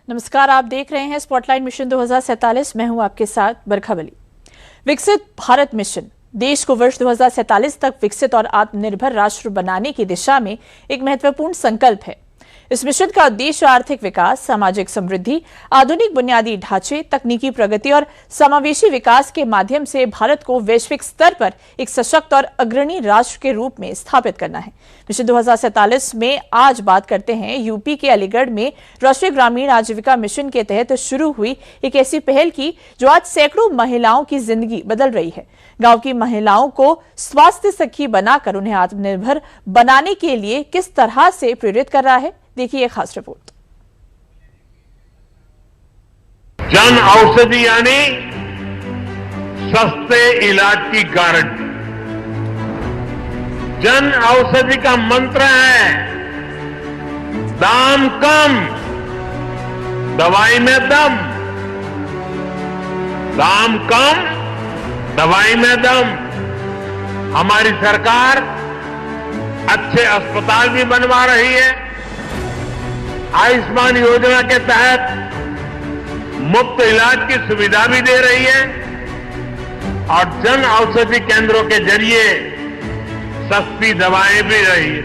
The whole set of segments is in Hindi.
नमस्कार, आप देख रहे हैं स्पॉटलाइट मिशन 2047। मैं हूं आपके साथ बरखा बली। विकसित भारत मिशन देश को वर्ष 2047 तक विकसित और आत्मनिर्भर राष्ट्र बनाने की दिशा में एक महत्वपूर्ण संकल्प है। इस मिशन का उद्देश्य आर्थिक विकास, सामाजिक समृद्धि, आधुनिक बुनियादी ढांचे, तकनीकी प्रगति और समावेशी विकास के माध्यम से भारत को वैश्विक स्तर पर एक सशक्त और अग्रणी राष्ट्र के रूप में स्थापित करना है। मिशन 2047 में आज बात करते हैं यूपी के अलीगढ़ में राष्ट्रीय ग्रामीण आजीविका मिशन के तहत शुरू हुई एक ऐसी पहल की जो आज सैकड़ों महिलाओं की जिंदगी बदल रही है। गांव की महिलाओं को स्वास्थ्य सखी बनाकर उन्हें आत्मनिर्भर बनाने के लिए किस तरह से प्रेरित कर रहा है, देखिए एक खास रिपोर्ट। जन औषधि यानी सस्ते इलाज की गारंटी। जन औषधि का मंत्र है दाम कम, दवाई में दम। दाम कम, दवाई में दम। हमारी सरकार अच्छे अस्पताल भी बनवा रही है। आयुष्मान योजना के तहत मुफ्त इलाज की सुविधा भी दे रही है और जन औषधि केंद्रों के जरिए सस्ती दवाएं भी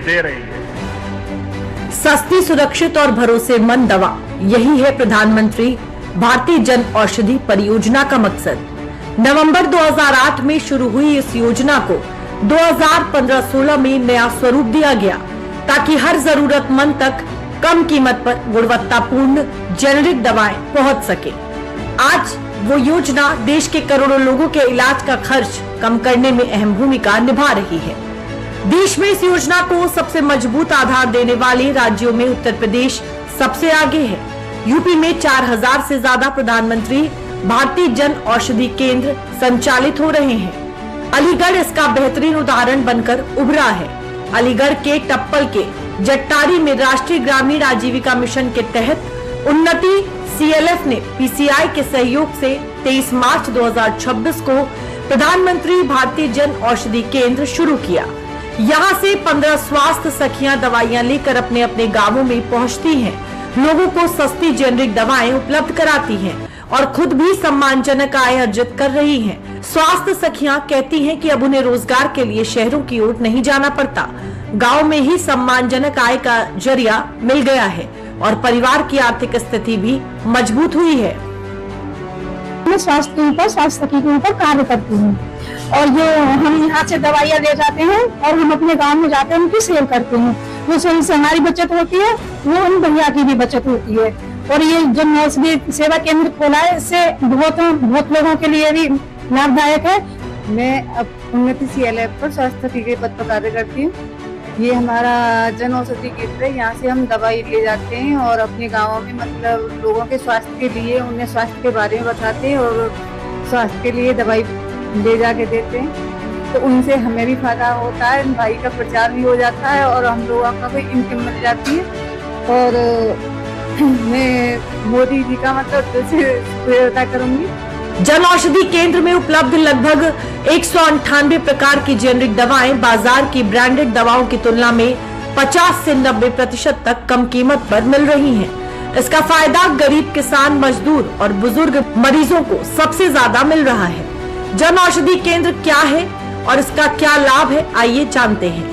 दे रही है। सस्ती, सुरक्षित और भरोसेमंद दवा, यही है प्रधानमंत्री भारतीय जन औषधि परियोजना का मकसद। नवंबर 2008 में शुरू हुई इस योजना को 2015-16 में नया स्वरूप दिया गया ताकि हर जरूरतमंद तक कम कीमत पर गुणवत्तापूर्ण जेनेरिक दवाएं पहुंच सके। आज वो योजना देश के करोड़ों लोगों के इलाज का खर्च कम करने में अहम भूमिका निभा रही है। देश में इस योजना को सबसे मजबूत आधार देने वाले राज्यों में उत्तर प्रदेश सबसे आगे है। यूपी में 4000 से ज्यादा प्रधानमंत्री भारतीय जन औषधि केंद्र संचालित हो रहे हैं। अलीगढ़ इसका बेहतरीन उदाहरण बनकर उभरा है। अलीगढ़ के टप्पल के जट्टारी में राष्ट्रीय ग्रामीण आजीविका मिशन के तहत उन्नति CLF ने PCI के सहयोग से 23 मार्च 2026 को प्रधानमंत्री भारतीय जन औषधि केंद्र शुरू किया। यहाँ से 15 स्वास्थ्य सखियां दवाइयां लेकर अपने अपने गांवों में पहुँचती हैं, लोगों को सस्ती जेनेरिक दवाएं उपलब्ध कराती हैं और खुद भी सम्मानजनक आय अर्जित कर रही हैं। स्वास्थ्य सखियां कहती हैं कि अब उन्हें रोजगार के लिए शहरों की ओर नहीं जाना पड़ता, गांव में ही सम्मानजनक आय का जरिया मिल गया है और परिवार की आर्थिक स्थिति भी मजबूत हुई है। मैं स्वास्थ्य के ऊपर, स्वास्थ्य सखी के ऊपर कार्य करती हूँ और जो हम यहाँ से दवाइयाँ ले जाते हैं और हम अपने गांव में जाते हैं उनकी सेल करते हैं। वो उनसे हमारी बचत होती है, वो उन भैया की भी बचत होती है। और ये जन औषधि सेवा केंद्र खोला है, इससे बहुत लोगों के लिए भी लाभदायक है। मैं अब उन्नति CLF पर स्वास्थ्य सखी के पद पर कार्य करती हूँ। ये हमारा जन औषधि केंद्र है, यहाँ से हम दवाई ले जाते हैं और अपने गाँवों में मतलब लोगों के स्वास्थ्य के लिए उन्हें स्वास्थ्य के बारे में बताते हैं और स्वास्थ्य के लिए दवाई ले जाके देते हैं। तो उनसे हमें भी फायदा होता है, दवाई का प्रचार भी हो जाता है और हम लोगों का भी इनकम मिल जाती है। और मैं मोदी जी का मतलब प्रेरणा करूंगी। जन औषधि केंद्र में उपलब्ध लगभग 198 प्रकार की जेनेरिक दवाएं बाजार की ब्रांडेड दवाओं की तुलना में 50 से 90% तक कम कीमत पर मिल रही हैं। इसका फायदा गरीब किसान, मजदूर और बुजुर्ग मरीजों को सबसे ज्यादा मिल रहा है। जन औषधि केंद्र क्या है और इसका क्या लाभ है, आइए जानते हैं।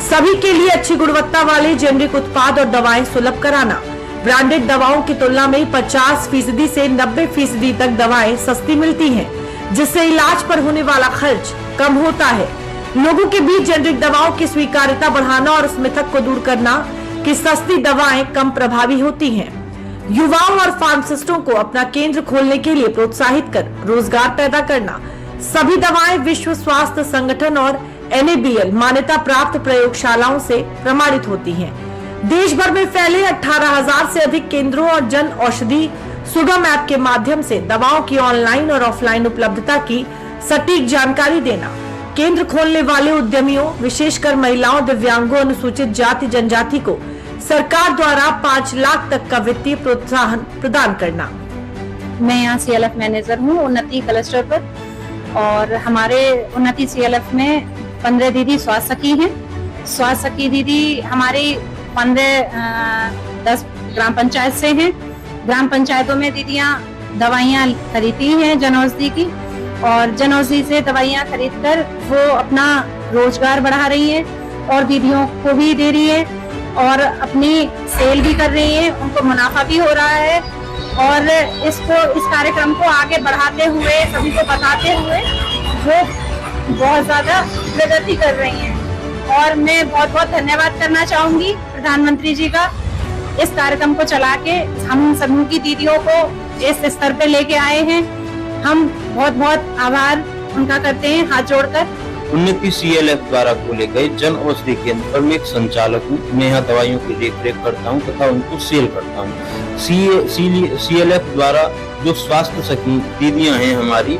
सभी के लिए अच्छी गुणवत्ता वाले जेनेरिक उत्पाद और दवाएं सुलभ कराना। ब्रांडेड दवाओं की तुलना में 50% से 90% तक दवाएं सस्ती मिलती हैं, जिससे इलाज पर होने वाला खर्च कम होता है। लोगों के बीच जेनेरिक दवाओं की स्वीकार्यता बढ़ाना और इस मिथक को दूर करना कि सस्ती दवाएं कम प्रभावी होती हैं। युवाओं और फार्मासिस्टों को अपना केंद्र खोलने के लिए प्रोत्साहित कर रोजगार पैदा करना। सभी दवाएं विश्व स्वास्थ्य संगठन और NABL मान्यता प्राप्त प्रयोगशालाओं से प्रमाणित होती हैं। देश भर में फैले 18,000 से अधिक केंद्रों और जन औषधि सुगम ऐप के माध्यम से दवाओं की ऑनलाइन और ऑफलाइन उपलब्धता की सटीक जानकारी देना। केंद्र खोलने वाले उद्यमियों, विशेषकर महिलाओं, दिव्यांगों, अनुसूचित जाति जनजाति को सरकार द्वारा 5 लाख तक का वित्तीय प्रोत्साहन प्रदान करना। मैं यहाँ CLF मैनेजर हूँ उन्नति क्लस्टर पर और हमारे उन्नति CLF में 15 दीदी स्वास्थ्य सखी हैं। स्वास्थ्य सखी दीदी हमारी 10 ग्राम पंचायत से हैं ग्राम पंचायतों में दीदियां दवाइयां खरीदती हैं जन औषधि की, और जन औषधि से दवाइयां खरीदकर वो अपना रोजगार बढ़ा रही है और दीदियों को भी दे रही है और अपनी सेल भी कर रही है, उनको मुनाफा भी हो रहा है। और इस कार्यक्रम को आगे बढ़ाते हुए, सभी को बताते हुए वो बहुत ज्यादा प्रगति कर रही हैं। और मैं बहुत बहुत धन्यवाद करना चाहूंगी प्रधानमंत्री जी का, इस कार्यक्रम को चला के हम समूह की दीदियों को इस स्तर पे लेके आए हैं। हम बहुत बहुत आभार उनका करते हैं हाथ जोड़कर। उन्नति CLF द्वारा खोले गए जन औषधि केंद्र पर मैं एक संचालक हूँ। मैं यहाँ दवाइयों की देखरेख करता हूँ तथा उनको सेल करता हूँ। CLF द्वारा जो स्वास्थ्य सखी दीदियाँ हैं हमारी,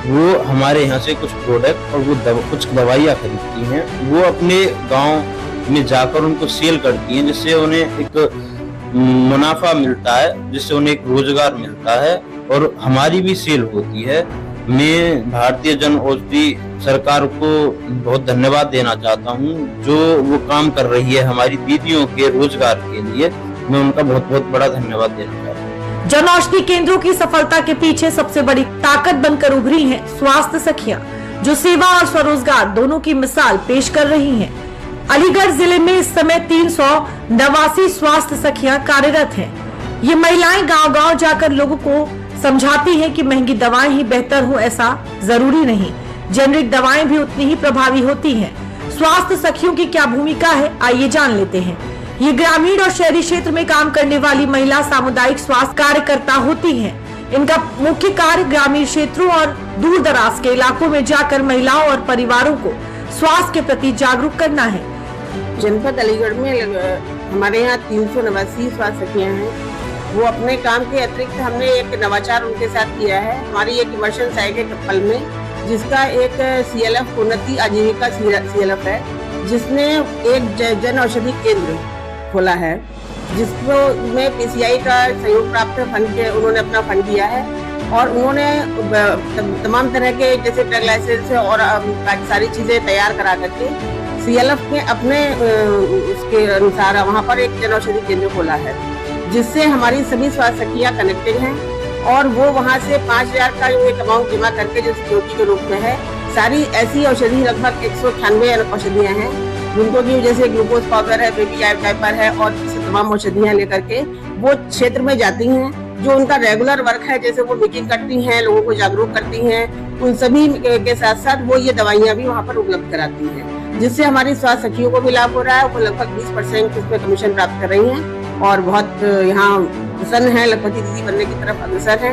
वो हमारे यहाँ से कुछ प्रोडक्ट और वो कुछ दवाइयाँ खरीदती हैं, वो अपने गांव में जाकर उनको सेल करती हैं, जिससे उन्हें एक मुनाफा मिलता है, जिससे उन्हें एक रोजगार मिलता है और हमारी भी सेल होती है। मैं भारतीय जन औषधि सरकार को बहुत धन्यवाद देना चाहता हूँ, जो वो काम कर रही है हमारी दीदियों के रोजगार के लिए। मैं उनका बहुत बहुत बड़ा धन्यवाद देना चाहता हूँ। जन औषधि केंद्रों की सफलता के पीछे सबसे बड़ी ताकत बनकर उभरी हैं स्वास्थ्य सखियां, जो सेवा और स्वरोजगार दोनों की मिसाल पेश कर रही हैं। अलीगढ़ जिले में इस समय 389 स्वास्थ्य सखियां कार्यरत हैं। ये महिलाएं गांव-गांव जाकर लोगों को समझाती हैं कि महंगी दवाएं ही बेहतर हो, ऐसा जरूरी नहीं, जेनरिक दवाएं भी उतनी ही प्रभावी होती हैं। स्वास्थ्य सखियों की क्या भूमिका है, आइए जान लेते हैं। ये ग्रामीण और शहरी क्षेत्र में काम करने वाली महिला सामुदायिक स्वास्थ्य कार्यकर्ता होती हैं। इनका मुख्य कार्य ग्रामीण क्षेत्रों और दूर दराज के इलाकों में जाकर महिलाओं और परिवारों को स्वास्थ्य के प्रति जागरूक करना है। जनपद अलीगढ़ में हमारे यहाँ 389 स्वास्थ्य सखियां हैं। वो अपने काम के अतिरिक्त हमने एक नवाचार उनके साथ किया है। हमारी एक इमर्शन साइट है कप्पल में, जिसका एक CLF उन्नति आजीविका CLF है, जिसने एक जन औषधि केंद्र खोला है, जिसको में PCI का सहयोग प्राप्त फंड के उन्होंने अपना फंड दिया है। और उन्होंने तमाम तरह के जैसे ड्रग लाइसेंस और सारी चीजें तैयार करा करके CLF में अपने उसके अनुसार वहाँ पर एक जन औषधि केंद्र खोला है, जिससे हमारी सभी स्वास्थ्य सखियां कनेक्टेड हैं। और वो वहाँ से 5000 का एक अमाउंट जमा करके जो सिक्योरिटी के रूप में है, सारी ऐसी औषधि लगभग 198 औषधियाँ हैं, जिनको की जैसे ग्लूकोज पाउडर है, बेबी डायपर है और तमाम औषधियाँ लेकर के वो क्षेत्र में जाती हैं। जो उनका रेगुलर वर्क है, जैसे वो मीटिंग करती हैं, लोगों को जागरूक करती हैं, उन सभी के साथ साथ वो ये दवाइयाँ भी वहाँ पर उपलब्ध कराती हैं, जिससे हमारी स्वास्थ्य सखियों को भी लाभ हो रहा है। वो लगभग 20% इसमें कमीशन प्राप्त कर रही हैं और बहुत यहाँ प्रसन्न है, लखपति दीदी बनने की तरफ अग्रसर है।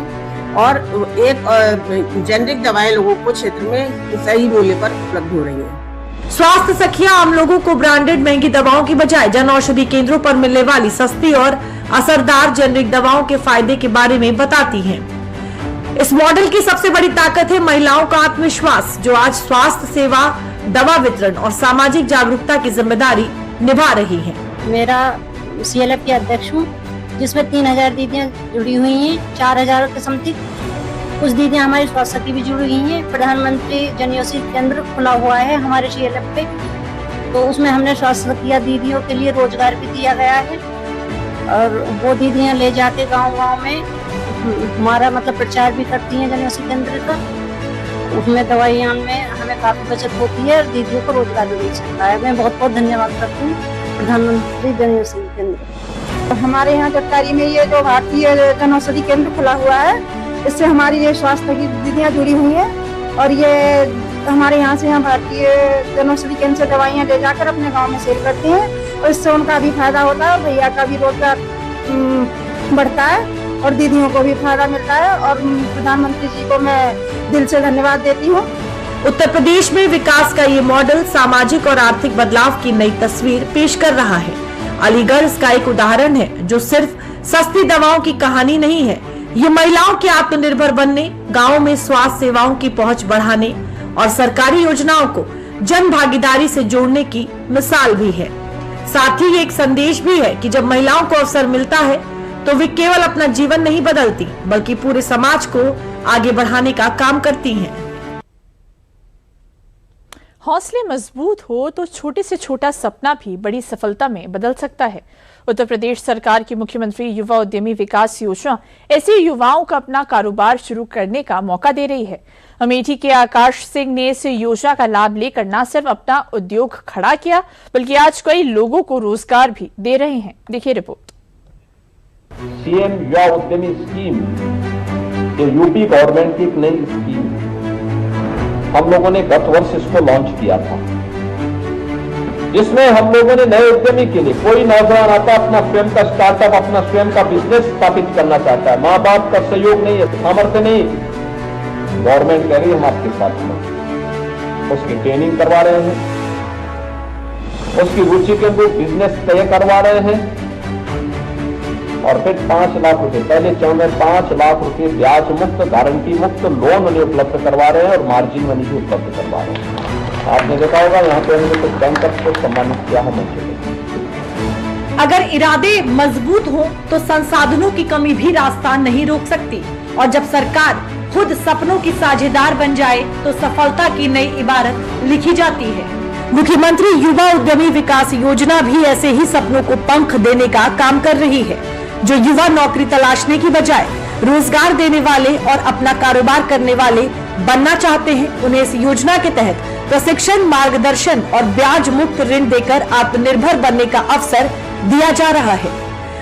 और एक जेनरिक दवाएं लोगों को क्षेत्र में सही मूल्य पर उपलब्ध हो रही है। स्वास्थ्य सखियां आम लोगों को ब्रांडेड महंगी दवाओं की बजाय जन औषधि केंद्रों पर मिलने वाली सस्ती और असरदार जेनरिक दवाओं के फायदे के बारे में बताती हैं। इस मॉडल की सबसे बड़ी ताकत है महिलाओं का आत्मविश्वास, जो आज स्वास्थ्य सेवा, दवा वितरण और सामाजिक जागरूकता की जिम्मेदारी निभा रही है। मेरा CLF के अध्यक्ष हूँ, जिसमें 3000 दीदियाँ जुड़ी हुई हैं, 4000 के समथिंग। कुछ दीदियाँ हमारी स्वास्थ्य सखी भी जुड़ी हुई हैं। प्रधानमंत्री जन औषधि केंद्र खुला हुआ है हमारे CLF पे, तो उसमें हमने स्वास्थ्य सखियाँ दीदियों के लिए रोजगार भी दिया गया है। और वो दीदियाँ ले जाके गांव-गांव में हमारा मतलब प्रचार भी करती हैं जन औषधि केंद्र का। उसमें दवाइयाँ में हमें काफी बचत होती है और दीदियों को रोजगार भी मिल सकता है। मैं बहुत बहुत धन्यवाद करती हूँ प्रधानमंत्री जन औषधि केंद्र। हमारे यहाँ चटकारी में ये जो भारतीय जन औषधि केंद्र खुला हुआ है, इससे हमारी ये स्वास्थ्य की दीदियाँ जुड़ी हुई हैं और ये हमारे यहाँ से भारतीय जन औषधि केंद्र से दवाइयाँ ले जाकर अपने गांव में सेल करती हैं और इससे उनका भी फायदा होता है, भैया का भी रोजगार बढ़ता है और दीदियों को भी फायदा मिलता है। और प्रधानमंत्री जी को मैं दिल से धन्यवाद देती हूँ। उत्तर प्रदेश में विकास का ये मॉडल सामाजिक और आर्थिक बदलाव की नई तस्वीर पेश कर रहा है। अलीगढ़ इसका एक उदाहरण है, जो सिर्फ सस्ती दवाओं की कहानी नहीं है। ये महिलाओं के आत्मनिर्भर बनने, गाँव में स्वास्थ्य सेवाओं की पहुँच बढ़ाने और सरकारी योजनाओं को जन भागीदारी से जोड़ने की मिसाल भी है। साथ ही एक संदेश भी है कि जब महिलाओं को अवसर मिलता है तो वे केवल अपना जीवन नहीं बदलती, बल्कि पूरे समाज को आगे बढ़ाने का काम करती हैं। हौसले मजबूत हो तो छोटे से छोटा सपना भी बड़ी सफलता में बदल सकता है। उत्तर प्रदेश सरकार की मुख्यमंत्री युवा उद्यमी विकास योजना ऐसे युवाओं को अपना कारोबार शुरू करने का मौका दे रही है। अमेठी के आकाश सिंह ने इस योजना का लाभ लेकर न सिर्फ अपना उद्योग खड़ा किया, बल्कि आज कई लोगों को रोजगार भी दे रहे हैं। देखिए रिपोर्ट। सीएम युवा उद्यमी स्कीम ये यूपी गवर्नमेंट की एक नई स्कीम, हम लोगों ने गत वर्ष इसको लॉन्च किया था, जिसमें हम लोगों ने नए उद्यमी के लिए, कोई नौजवान आता अपना स्वयं का स्टार्टअप, अपना स्वयं का बिजनेस स्थापित करना चाहता है, माँ बाप का सहयोग नहीं है, सामर्थ्य नहीं, गवर्नमेंट कह रही है हम आपके साथ हैं, उसकी ट्रेनिंग करवा रहे हैं, उसकी रुचि के अनुरूप बिजनेस तय करवा रहे हैं और फिर 5 लाख रुपए, पहले चरण में 5 लाख रुपए ब्याज मुक्त, गारंटी मुक्त लोन उन्हें उपलब्ध करवा रहे हैं और मार्जिन मनी भी उपलब्ध करवा रहे हैं। आपने देखा होगा यहाँ पे हमने कुछ बैंकर्स को सम्मानित किया है मंच पे। अगर इरादे मजबूत हो तो संसाधनों की कमी भी रास्ता नहीं रोक सकती, और जब सरकार खुद सपनों की साझेदार बन जाए तो सफलता की नई इबारत लिखी जाती है। मुख्यमंत्री युवा उद्यमी विकास योजना भी ऐसे ही सपनों को पंख देने का काम कर रही है। जो युवा नौकरी तलाशने की बजाय रोजगार देने वाले और अपना कारोबार करने वाले बनना चाहते हैं, उन्हें इस योजना के तहत प्रशिक्षण, मार्गदर्शन और ब्याज मुक्त ऋण देकर आत्मनिर्भर बनने का अवसर दिया जा रहा है।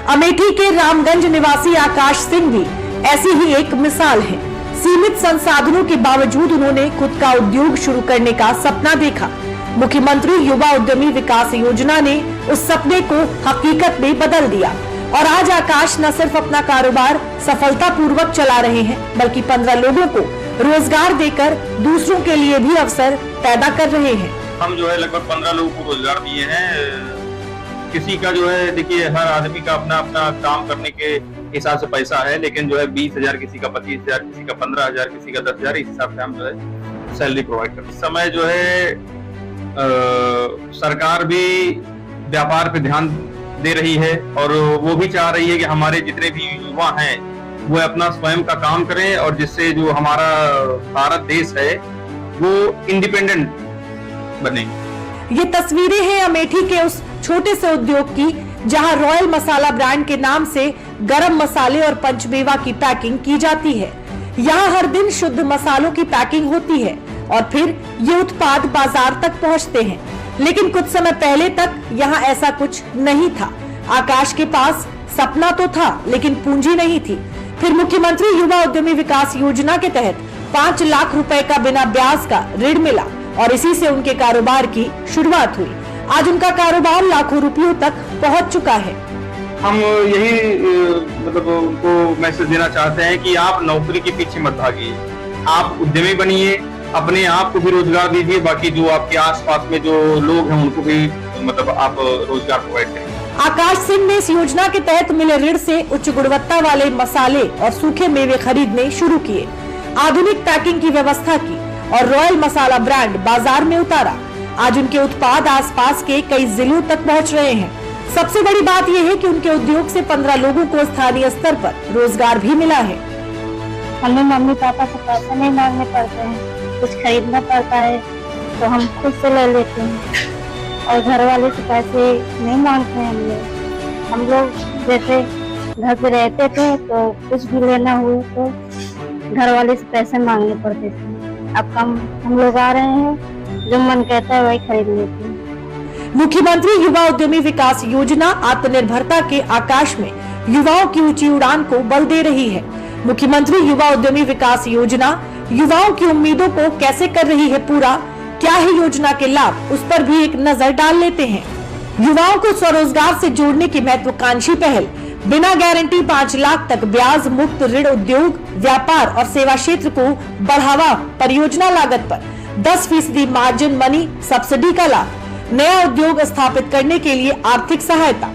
अमेठी के रामगंज निवासी आकाश सिंह भी ऐसी ही एक मिसाल है। सीमित संसाधनों के बावजूद उन्होंने खुद का उद्योग शुरू करने का सपना देखा। मुख्यमंत्री युवा उद्यमी विकास योजना ने उस सपने को हकीकत में बदल दिया और आज आकाश न सिर्फ अपना कारोबार सफलतापूर्वक चला रहे हैं, बल्कि 15 लोगों को रोजगार देकर दूसरों के लिए भी अवसर पैदा कर रहे हैं। हम जो है लगभग 15 लोगों को रोजगार दिए हैं। किसी का जो है, देखिए हर आदमी का अपना अपना काम करने के हिसाब से पैसा है, लेकिन जो है 20,000, किसी का 25,000, किसी का 15,000, किसी का 10,000, इस हिसाब से हम जो है सैलरी प्रोवाइड करते हैं। इस समय जो है सरकार भी व्यापार पे ध्यान दे रही है और वो भी चाह रही है कि हमारे जितने भी युवा हैं वो अपना स्वयं का काम करें और जिससे जो हमारा भारत देश है वो इंडिपेंडेंट बने। ये तस्वीरें हैं अमेठी के उस छोटे से उद्योग की, जहां रॉयल मसाला ब्रांड के नाम से गरम मसाले और पंचमेवा की पैकिंग की जाती है। यहाँ हर दिन शुद्ध मसालों की पैकिंग होती है और फिर ये उत्पाद बाजार तक पहुँचते हैं। लेकिन कुछ समय पहले तक यहाँ ऐसा कुछ नहीं था। आकाश के पास सपना तो था, लेकिन पूंजी नहीं थी। फिर मुख्यमंत्री युवा उद्यमी विकास योजना के तहत 5 लाख रुपए का बिना ब्याज का ऋण मिला और इसी से उनके कारोबार की शुरुआत हुई। आज उनका कारोबार लाखों रुपयों तक पहुंच चुका है। हम यही मतलब उनको मैसेज देना चाहते हैं कि आप नौकरी के पीछे मत भागिए, आप उद्यमी बनिए, अपने आप को भी रोजगार दीजिए, बाकी जो आपके आसपास में जो लोग हैं उनको भी मतलब आप रोजगार प्रोवाइड करें। आकाश सिंह ने इस योजना के तहत मिले ऋण से उच्च गुणवत्ता वाले मसाले और सूखे मेवे खरीदने शुरू किए, आधुनिक पैकिंग की व्यवस्था की और रॉयल मसाला ब्रांड बाजार में उतारा। आज उनके उत्पाद आसपास के कई जिलों तक पहुंच रहे हैं। सबसे बड़ी बात यह है कि उनके उद्योग से 15 लोगों को स्थानीय स्तर पर रोजगार भी मिला है। हमें मम्मी पापा से पैसे नहीं मांगने पड़ते हैं, कुछ खरीदना पड़ता है तो हम खुद से ले लेते हैं और घर वाले से पैसे नहीं मांगते हैं। हम लोग जैसे घर पे रहते थे तो कुछ भी लेना हुआ तो घर वाले से पैसे मांगने पड़ते थे। अब हम लोग आ रहे हैं, जो मन कहता है वही खरीद लेते हैं। मुख्यमंत्री युवा उद्यमी विकास योजना आत्मनिर्भरता के आकाश में युवाओं की ऊंची उड़ान को बल दे रही है। मुख्यमंत्री युवा उद्यमी विकास योजना युवाओं की उम्मीदों को कैसे कर रही है पूरा, क्या है योजना के लाभ, उस पर भी एक नजर डाल लेते हैं। युवाओं को स्वरोजगार से जोड़ने की महत्वाकांक्षी पहल बिना गारंटी 5 लाख तक ब्याज मुक्त ऋण उद्योग, व्यापार और सेवा क्षेत्र को बढ़ावा, परियोजना लागत पर 10% मार्जिन मनी सब्सिडी का लाभ, नया उद्योग स्थापित करने के लिए आर्थिक सहायता।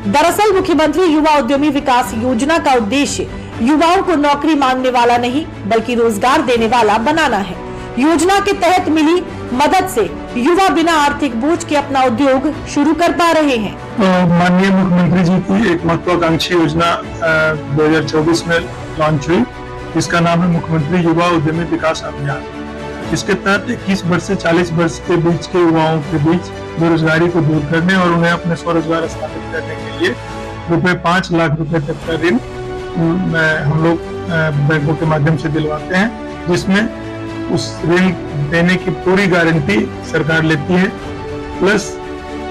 दरअसल मुख्यमंत्री युवा उद्यमी विकास योजना का उद्देश्य युवाओं को नौकरी मांगने वाला नहीं बल्कि रोजगार देने वाला बनाना है। योजना के तहत मिली मदद से युवा बिना आर्थिक बोझ के अपना उद्योग शुरू कर पा रहे हैं। माननीय मुख्यमंत्री जी की एक महत्वाकांक्षी योजना 2024 में लॉन्च हुई, जिसका नाम है मुख्यमंत्री युवा उद्यमी विकास अभियान। इसके तहत 21 वर्ष से 40 वर्ष के बीच के युवाओं के बीच बेरोजगारी को दूर करने और उन्हें अपने स्वरोजगार स्थापित करने के लिए रुपए 5 लाख रुपए तक का ऋण हम लोग बैंकों के माध्यम से दिलवाते हैं, जिसमें उस ऋण देने की पूरी गारंटी सरकार लेती है, प्लस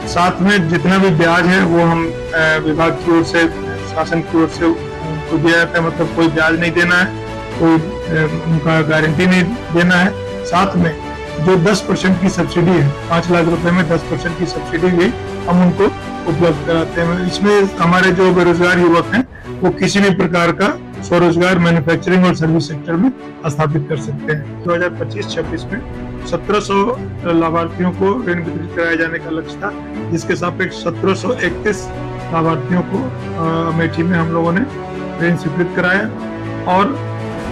साथ में जितना भी ब्याज है वो हम विभाग की ओर से, शासन की ओर से उनको दिया जाता है। मतलब कोई ब्याज नहीं देना है, कोई उनका गारंटी नहीं देना है। साथ में जो 10% की सब्सिडी है, 5 लाख रुपए में 10% की सब्सिडी भी हम उनको उपलब्ध कराते हैं। इसमें हमारे जो बेरोजगार युवक हैं वो किसी भी प्रकार का स्वरोजगार मैन्युफैक्चरिंग और सर्विस सेक्टर में स्थापित कर सकते हैं। 2025-26 में 1700 लाभार्थियों को ऋण वितरित कराए जाने का लक्ष्य था, जिसके सापेक्ष 1731 लाभार्थियों को अमेठी में हम लोगों ने ऋण स्वीकृत कराया और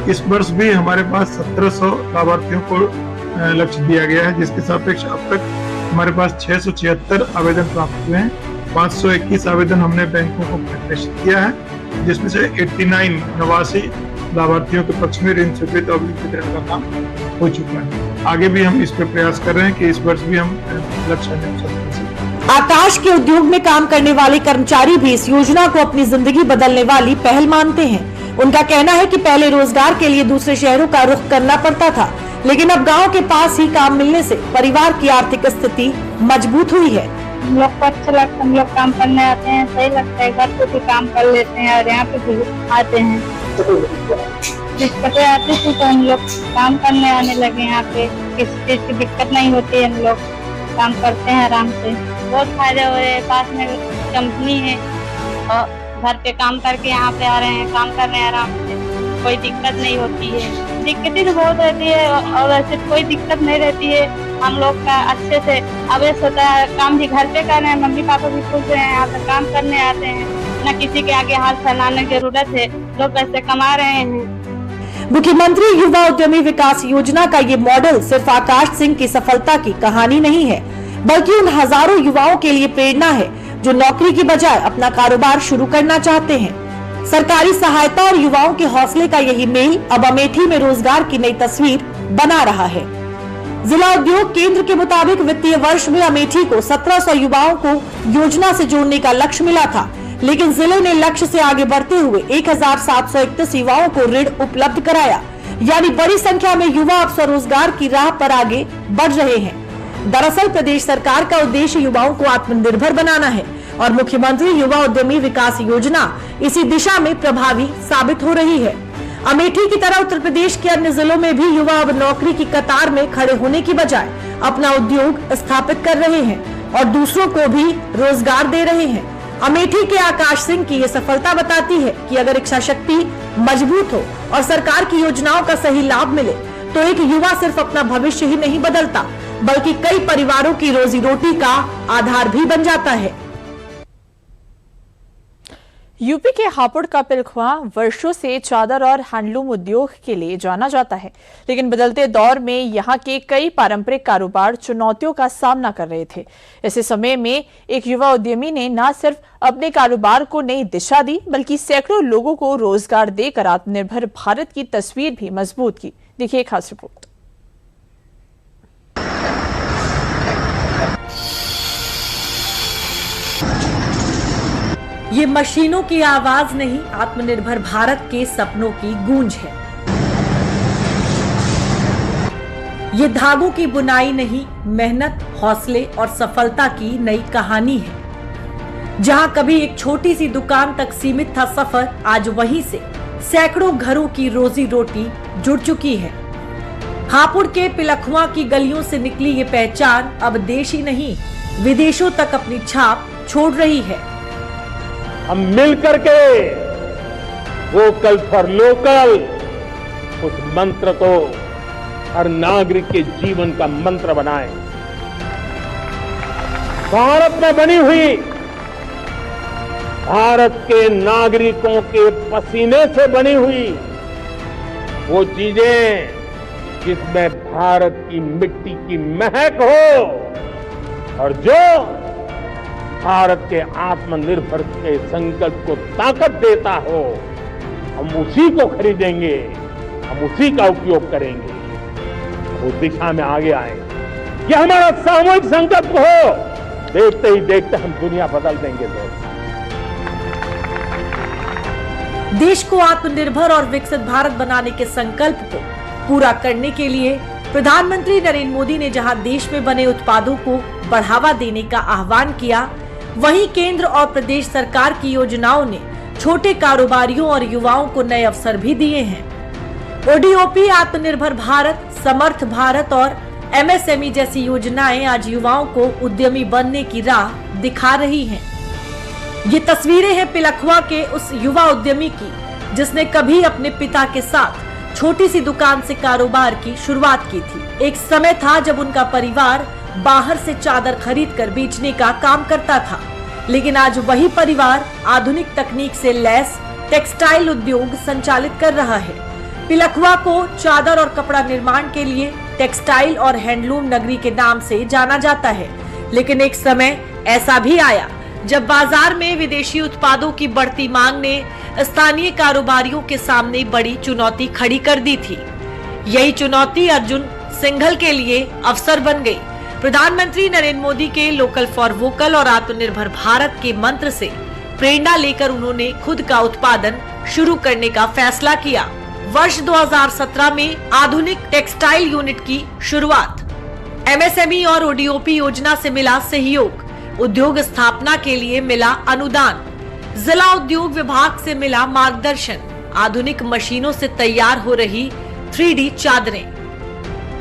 इस वर्ष भी हमारे पास 1700 लाभार्थियों को लक्ष्य दिया गया है, जिसके सापेक्ष अब तक हमारे पास 676 आवेदन प्राप्त हुए हैं। 521 आवेदन हमने बैंकों को प्रेषित किया है, जिसमें से 89 लाभार्थियों के पक्ष में ऋण स्वीकृत और वितरण का काम हो चुका है। आगे भी हम इस पर प्रयास कर रहे हैं कि इस वर्ष भी हम लक्ष्य आकाश के उद्योग में काम करने वाले कर्मचारी भी इस योजना को अपनी जिंदगी बदलने वाली पहल मानते हैं। उनका कहना है कि पहले रोजगार के लिए दूसरे शहरों का रुख करना पड़ता था, लेकिन अब गांव के पास ही काम मिलने से परिवार की आर्थिक स्थिति मजबूत हुई है। हम लोग को अच्छा लगता है, हम लोग काम करने आते हैं, सही लगता है, घर पे भी काम कर लेते हैं और यहाँ पे भी आते हैं। दिक्कतें आती थी तो हम लोग काम करने आने लगे, यहाँ पे किसी चीज की दिक्कत नहीं होती, हम लोग काम करते हैं आराम से। बहुत फायदे हो रहे हैं, पास में कंपनी है और घर पे काम करके यहाँ पे आ रहे हैं, काम कर रहे हैं आराम से, कोई दिक्कत नहीं होती है। दिक्कतें तो बहुत रहती है और वैसे कोई दिक्कत नहीं रहती है। हम लोग का अच्छे से अभ्यास होता है, काम भी घर पे कर रहे हैं, मम्मी पापा भी खुश हैं, यहाँ पे काम करने आते हैं, न किसी के आगे हाथ फैलाने की जरूरत है, लोग पैसे कमा रहे हैं। मुख्यमंत्री युवा उद्यमी विकास योजना का ये मॉडल सिर्फ आकाश सिंह की सफलता की कहानी नहीं है, बल्कि उन हजारों युवाओं के लिए प्रेरणा है जो नौकरी की बजाय अपना कारोबार शुरू करना चाहते हैं। सरकारी सहायता और युवाओं के हौसले का यही मेल अब अमेठी में रोजगार की नई तस्वीर बना रहा है। जिला उद्योग केंद्र के मुताबिक वित्तीय वर्ष में अमेठी को 1700 युवाओं को योजना से जोड़ने का लक्ष्य मिला था, लेकिन जिले ने लक्ष्य से आगे बढ़ते हुए 1731 युवाओं को ऋण उपलब्ध कराया, यानी बड़ी संख्या में युवा अब स्वरोजगार की राह पर आगे बढ़ रहे हैं। दरअसल प्रदेश सरकार का उद्देश्य युवाओं को आत्मनिर्भर बनाना है और मुख्यमंत्री युवा उद्यमी विकास योजना इसी दिशा में प्रभावी साबित हो रही है। अमेठी की तरह उत्तर प्रदेश के अन्य जिलों में भी युवा अब नौकरी की कतार में खड़े होने की बजाय अपना उद्योग स्थापित कर रहे हैं और दूसरों को भी रोजगार दे रहे हैं। अमेठी के आकाश सिंह की ये सफलता बताती है कि अगर इच्छा शक्ति मजबूत हो और सरकार की योजनाओं का सही लाभ मिले तो एक युवा सिर्फ अपना भविष्य ही नहीं बदलता, बल्कि कई परिवारों की रोजी रोटी का आधार भी बन जाता है। यूपी के हापुड़ का पिलखुआ वर्षों से चादर और हैंडलूम उद्योग के लिए जाना जाता है, लेकिन बदलते दौर में यहाँ के कई पारंपरिक कारोबार चुनौतियों का सामना कर रहे थे। ऐसे समय में एक युवा उद्यमी ने न सिर्फ अपने कारोबार को नई दिशा दी, बल्कि सैकड़ों लोगों को रोजगार देकर आत्मनिर्भर भारत की तस्वीर भी मजबूत की। देखिए खास रिपोर्ट। ये मशीनों की आवाज नहीं, आत्मनिर्भर भारत के सपनों की गूंज है। ये धागों की बुनाई नहीं, मेहनत, हौसले और सफलता की नई कहानी है। जहां कभी एक छोटी सी दुकान तक सीमित था सफर, आज वहीं से सैकड़ों घरों की रोजी रोटी जुड़ चुकी है। हापुड़ के पिलखुआ की गलियों से निकली ये पहचान अब देश ही नहीं, विदेशों तक अपनी छाप छोड़ रही है। हम मिल करके वोकल फॉर लोकल उस मंत्र को हर नागरिक के जीवन का मंत्र बनाएं। भारत में बनी हुई, भारत के नागरिकों के पसीने से बनी हुई वो चीजें जिसमें भारत की मिट्टी की महक हो और जो भारत के आत्मनिर्भर के संकल्प को ताकत देता हो, हम उसी को खरीदेंगे, हम उसी का उपयोग करेंगे। उस दिशा में आगे आएंगे। यह हमारा सामूहिक संकल्प हो, देखते ही देखते हम दुनिया बदल देंगे लोग। देश को आत्मनिर्भर और विकसित भारत बनाने के संकल्प को पूरा करने के लिए प्रधानमंत्री नरेंद्र मोदी ने जहां देश में बने उत्पादों को बढ़ावा देने का आह्वान किया, वहीं केंद्र और प्रदेश सरकार की योजनाओं ने छोटे कारोबारियों और युवाओं को नए अवसर भी दिए हैं। ओडीओपी, आत्मनिर्भर भारत, समर्थ भारत और एमएसएमई जैसी योजनाएं आज युवाओं को उद्यमी बनने की राह दिखा रही हैं। ये तस्वीरें हैं पिलखुआ के उस युवा उद्यमी की, जिसने कभी अपने पिता के साथ छोटी सी दुकान से कारोबार की शुरुआत की थी। एक समय था जब उनका परिवार बाहर से चादर खरीदकर बेचने का काम करता था, लेकिन आज वही परिवार आधुनिक तकनीक से लैस टेक्सटाइल उद्योग संचालित कर रहा है। पिलखुआ को चादर और कपड़ा निर्माण के लिए टेक्सटाइल और हैंडलूम नगरी के नाम से जाना जाता है, लेकिन एक समय ऐसा भी आया जब बाजार में विदेशी उत्पादों की बढ़ती मांग ने स्थानीय कारोबारियों के सामने बड़ी चुनौती खड़ी कर दी थी। यही चुनौती अर्जुन सिंघल के लिए अवसर बन गई। प्रधानमंत्री नरेंद्र मोदी के लोकल फॉर वोकल और आत्मनिर्भर भारत के मंत्र से प्रेरणा लेकर उन्होंने खुद का उत्पादन शुरू करने का फैसला किया। वर्ष 2017 में आधुनिक टेक्सटाइल यूनिट की शुरुआत, एमएसएमई और ओडीओपी योजना से मिला सहयोग, उद्योग स्थापना के लिए मिला अनुदान, जिला उद्योग विभाग से मिला मार्गदर्शन, आधुनिक मशीनों से तैयार हो रही 3D चादरें,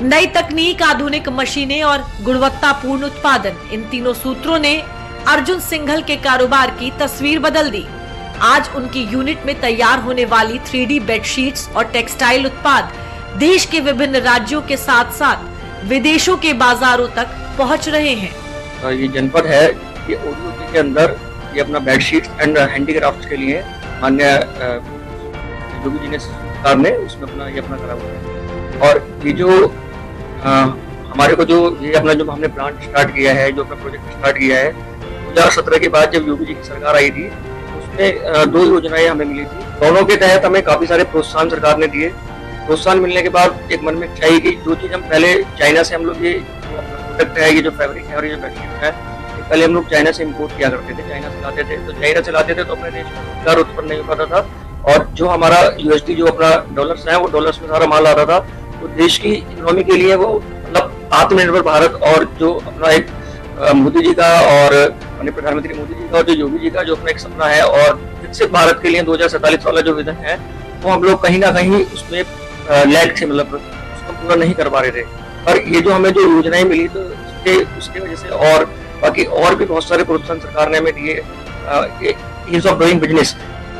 नई तकनीक, आधुनिक मशीनें और गुणवत्तापूर्ण उत्पादन, इन तीनों सूत्रों ने अर्जुन सिंघल के कारोबार की तस्वीर बदल दी। आज उनकी यूनिट में तैयार होने वाली 3D बेडशीट्स और टेक्सटाइल उत्पाद देश के विभिन्न राज्यों के साथ साथ विदेशों के बाजारों तक पहुंच रहे हैं। ये जनपद है, ये ओडीओपी के अंदर ये अपना बेडशीट एंड हैंडीक्राफ्ट के लिए मान्य योगी जी ने सरकार ने उसमें अपना ये अपना करा हुआ है। और ये जो हमारे को जो ये अपना जो हमने प्लांट स्टार्ट किया है, जो अपना प्रोजेक्ट स्टार्ट किया है 2017 के बाद जब योगी जी की सरकार आई थी, उसमें 2 योजनाएं हमें मिली थी। दोनों के तहत हमें काफी सारे प्रोत्साहन सरकार ने दिए। प्रोत्साहन मिलने के बाद एक मन में इच्छा आई कि जो चीज हम पहले चाइना से हम लोग ये प्रोडक्ट है, ये जो फैब्रिक है और ये जो बेडशीट है, पहले हम लोग चाइना से इम्पोर्ट किया करते थे, चाइना से लाते थे। तो चाइना से लाते थे तो अपने देश में रोजगार उत्पन्न नहीं हो पाता था, और जो हमारा यूएसडी जो अपना डॉलर्स है वो डॉलर्स में सारा माल आता था। तो देश की इकोनॉमी के लिए वो मतलब आत्मनिर्भर भारत और जो अपना एक मोदी जी का और अपने प्रधानमंत्री मोदी जी का और जो योगी जी का जो अपना एक सपना है और विकसित भारत के लिए 2047 वाला जो विजन है, वो हम लोग कहीं ना कहीं उसमें लैग थे, मतलब उसको पूरा नहीं कर पा रहे थे। पर ये जो हमें जो योजनाएं मिली तो उसके वजह से और बाकी और भी बहुत सारे प्रोत्साहन सरकार ने हमें दिए, ease of doing business.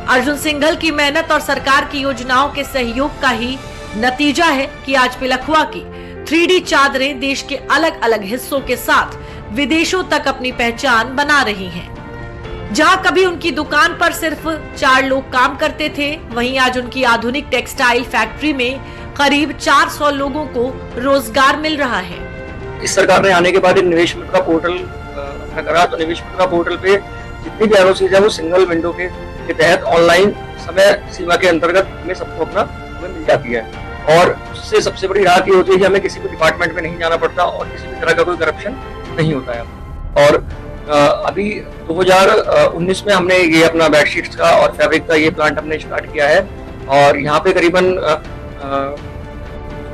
Arjun Singhal की मेहनत और सरकार की योजनाओं के सहयोग का ही नतीजा है कि आज पिलखुआ की 3D चादरें देश के अलग अलग हिस्सों के साथ विदेशों तक अपनी पहचान बना रही हैं। जहां कभी उनकी दुकान पर सिर्फ 4 लोग काम करते थे, वहीं आज उनकी आधुनिक टेक्सटाइल फैक्ट्री में करीब 400 लोगों को रोजगार मिल रहा है। इस सरकार ने आने के बाद निवेश मित्र पोर्टल करा, तो निवेश मित्र पोर्टल पे जितनी भी एनओसी है वो सिंगल विंडो के तहत ऑनलाइन समय सीमा के अंतर्गत हमें सबको अपना मिल जाती है। और उससे सबसे बड़ी राहत ये होती है कि हमें किसी भी डिपार्टमेंट में नहीं जाना पड़ता और किसी भी तरह का कोई करप्शन नहीं होता है। और अभी 2019 में हमने ये अपना बेडशीट्स का और फैब्रिक का ये प्लांट हमने स्टार्ट किया है, और यहाँ पे करीबन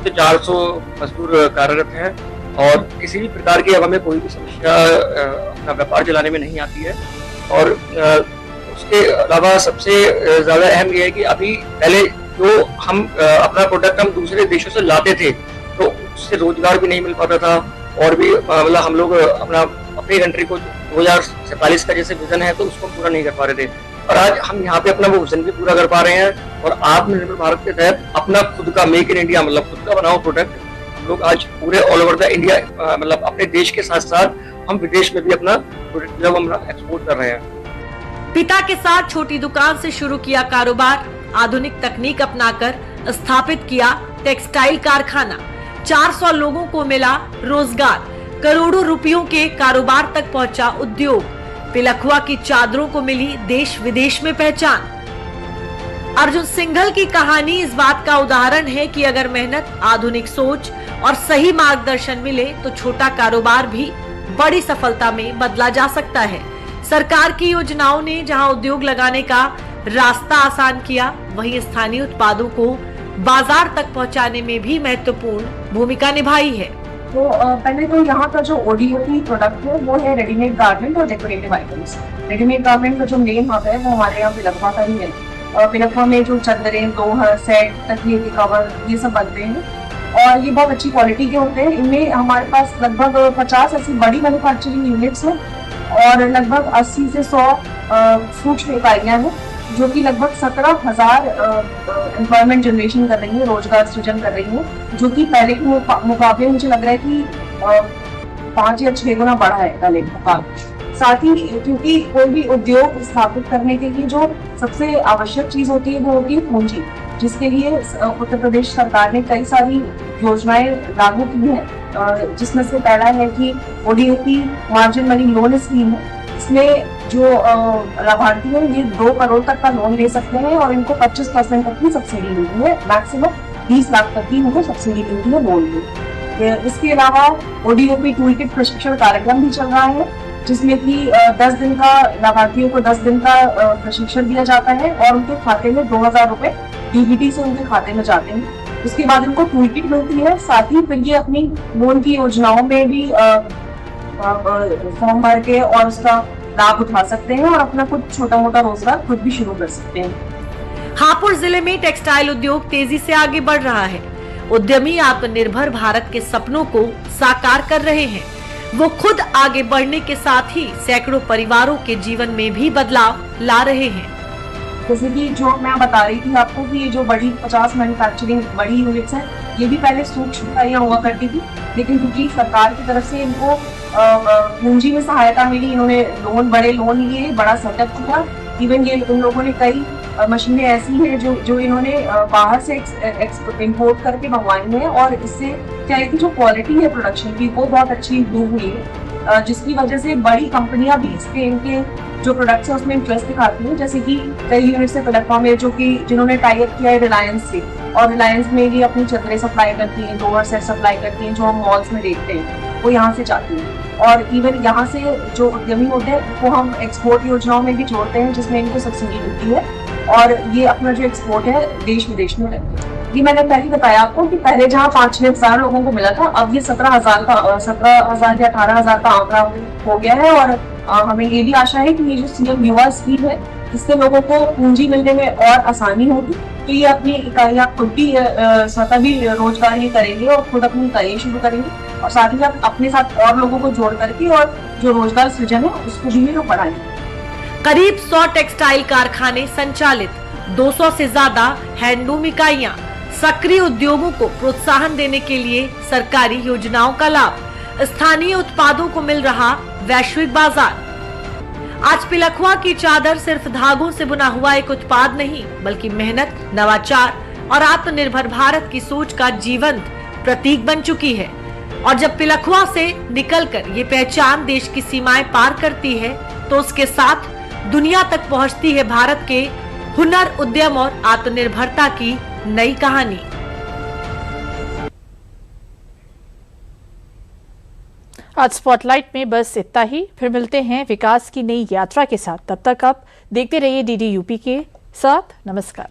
400 मजदूर कार्यरत हैं, और किसी भी प्रकार की अब हमें कोई भी समस्या अपना व्यापार चलाने में नहीं आती है। और उसके अलावा सबसे ज्यादा अहम ये है कि अभी पहले जो हम अपना प्रोडक्ट हम दूसरे देशों से लाते थे तो उससे रोजगार भी नहीं मिल पाता था, और भी मतलब हम लोग अपनी कंट्री को 2047 का जैसे विजन है तो उसको पूरा नहीं कर पा रहे थे। और आज हम यहाँ पे अपना वो विजन भी पूरा कर पा रहे हैं, और आत्मनिर्भर भारत के तहत अपना खुद का मेक इन इंडिया मतलब खुद का बनाओ प्रोडक्ट हम लोग आज पूरे ऑल ओवर द इंडिया मतलब अपने देश के साथ साथ हम विदेश में भी अपना प्रोडक्ट जो हम एक्सपोर्ट कर रहे हैं। पिता के साथ छोटी दुकान से शुरू किया कारोबार, आधुनिक तकनीक अपनाकर स्थापित किया टेक्सटाइल कारखाना, 400 लोगों को मिला रोजगार, करोड़ों रुपयों के कारोबार तक पहुंचा उद्योग, पिलखुआ की चादरों को मिली देश विदेश में पहचान। अर्जुन सिंघल की कहानी इस बात का उदाहरण है कि अगर मेहनत, आधुनिक सोच और सही मार्गदर्शन मिले तो छोटा कारोबार भी बड़ी सफलता में बदला जा सकता है। सरकार की योजनाओं ने जहां उद्योग लगाने का रास्ता आसान किया, वहीं स्थानीय उत्पादों को बाजार तक पहुंचाने में भी महत्वपूर्ण भूमिका निभाई है। तो पहले तो यहाँ का जो ओडीओपी प्रोडक्ट है वो है रेडीमेड गारमेंट और डेकोरेटिव आइटम्स। रेडीमेड गारमेंट का जो मेन हब है वो हमारे यहाँ पिलखवा का ही है। पिलखवा में जो चादरें, दोहर, सेट, तकिए के कवर ये सब बनते हैं और ये बहुत अच्छी क्वालिटी के होते हैं। इनमें हमारे पास लगभग 50 ऐसी बड़ी मैन्युफैक्चरिंग यूनिट्स हैं और लगभग 80 से 100 सूक्ष्म इकाइयाँ हैं जो कि लगभग 17,000 एम्प्लॉयमेंट जनरेशन कर रही है, रोजगार सृजन कर रही है, जो कि पहले के मुकाबले मुझे लग रहा है कि 5 या 6 गुना बढ़ा है पहले के मुकाबले। साथ ही क्योंकि कोई भी उद्योग स्थापित करने के लिए जो सबसे आवश्यक चीज होती है वो होती है पूंजी, जिसके लिए उत्तर प्रदेश सरकार ने कई सारी योजनाएं लागू की हैं, जिसमें से पहला है कि ODOP margin money loan scheme है। इसमें जो लाभार्थी हैं ये 2 करोड़ तक का लोन ले सकते हैं और इनको 25% तक की सब्सिडी मिलती है। मैक्सिमम 20 लाख तक की इनको सब्सिडी मिलती है लोन में। इसके अलावा ओडीओपी टूलकिट प्रशिक्षण कार्यक्रम भी चल रहा है, जिसमें कि 10 दिन का लाभार्थियों को 10 दिन का प्रशिक्षण दिया जाता है और उनके खाते में 2,000 रुपए डीबीटी से उनके खाते में जाते हैं। उसके बाद इनको टूलकिट मिलती है, साथ ही फिर ये अपनी लोन की योजनाओं में भी फॉर्म भर के और उसका लाभ उठा सकते हैं और अपना कुछ छोटा मोटा रोजगार खुद भी शुरू कर सकते हैं। हापुड़ जिले में टेक्सटाइल उद्योग तेजी से आगे बढ़ रहा है। उद्यमी आत्मनिर्भर भारत के सपनों को साकार कर रहे हैं। वो खुद आगे बढ़ने के साथ ही सैकड़ों परिवारों के जीवन में भी बदलाव ला रहे हैं। जैसे कि जो मैं बता रही थी आपको कि ये जो बड़ी 50 मैन्युफैक्चरिंग बड़ी यूनिट्स हैं, ये भी पहले सूक्ष्म इकाइयां हुआ करती थी, लेकिन क्योंकि सरकार की तरफ से इनको पूंजी में सहायता मिली, इन्होंने बड़े लोन लिए, बड़ा सेटअप किया। इवन ये इन लोगों ने कई मशीनें ऐसी हैं जो इन्होंने बाहर से इम्पोर्ट करके मंगवाई हैं और इससे क्या है कि जो क्वालिटी है प्रोडक्शन की वो बहुत अच्छी इम्प्रूव हुई है, जिसकी वजह से बड़ी कंपनियां भी इनके जो प्रोडक्ट्स है उसमें इंटरेस्ट दिखाती हैं। जैसे कि कई यूनिट्स है प्लेटफॉर्म में जिन्होंने टाई अप किया है रिलायंस से, और रिलायंस में ये अपनी चादरें सप्लाई करती हैं, दोहर सेट सप्लाई करती हैं, जो हम मॉल्स में देखते हैं वो यहाँ से जाती हैं। और इवन यहाँ से जो उद्यमी होते हैं वो हम एक्सपोर्ट योजनाओं में भी जोड़ते हैं, जिसमें इनको सब्सिडी मिलती है और ये अपना जो एक्सपोर्ट है देश विदेश में करते हैं। ये मैंने पहले बताया आपको कि पहले जहाँ 5-6 हज़ार लोगों को मिला था, अब ये 17,000 या 18,000 का आंकड़ा हो गया है। और हमें ये भी आशा है कि ये जो सीएम युवा स्कीम है इससे लोगों को पूंजी मिलने में और आसानी होगी, तो ये अपनी इकाइयां खुद भी स्वतः भी रोजगार ही करेंगे और खुद अपनी इकाइयां शुरू करेंगे और साथ ही साथ अपने साथ और लोगों को जोड़ करके और जो रोजगार सृजन है उसको भी लोग बढ़ाएंगे। करीब 100 टेक्सटाइल कारखाने संचालित, 200 से ज्यादा हैंडलूम इकाइयां, सक्रिय उद्योगों को प्रोत्साहन देने के लिए सरकारी योजनाओं का लाभ, स्थानीय उत्पादों को मिल रहा वैश्विक बाजार। आज पिलखवा की चादर सिर्फ धागों से बुना हुआ एक उत्पाद नहीं, बल्कि मेहनत, नवाचार और आत्मनिर्भर भारत की सोच का जीवंत प्रतीक बन चुकी है। और जब पिलखवा से निकलकर ये पहचान देश की सीमाएं पार करती है, तो उसके साथ दुनिया तक पहुंचती है भारत के हुनर, उद्यम और आत्मनिर्भरता की नई कहानी। आज स्पॉटलाइट में बस इतना ही, फिर मिलते हैं विकास की नई यात्रा के साथ। तब तक आप देखते रहिए डीडी यूपी के साथ। नमस्कार।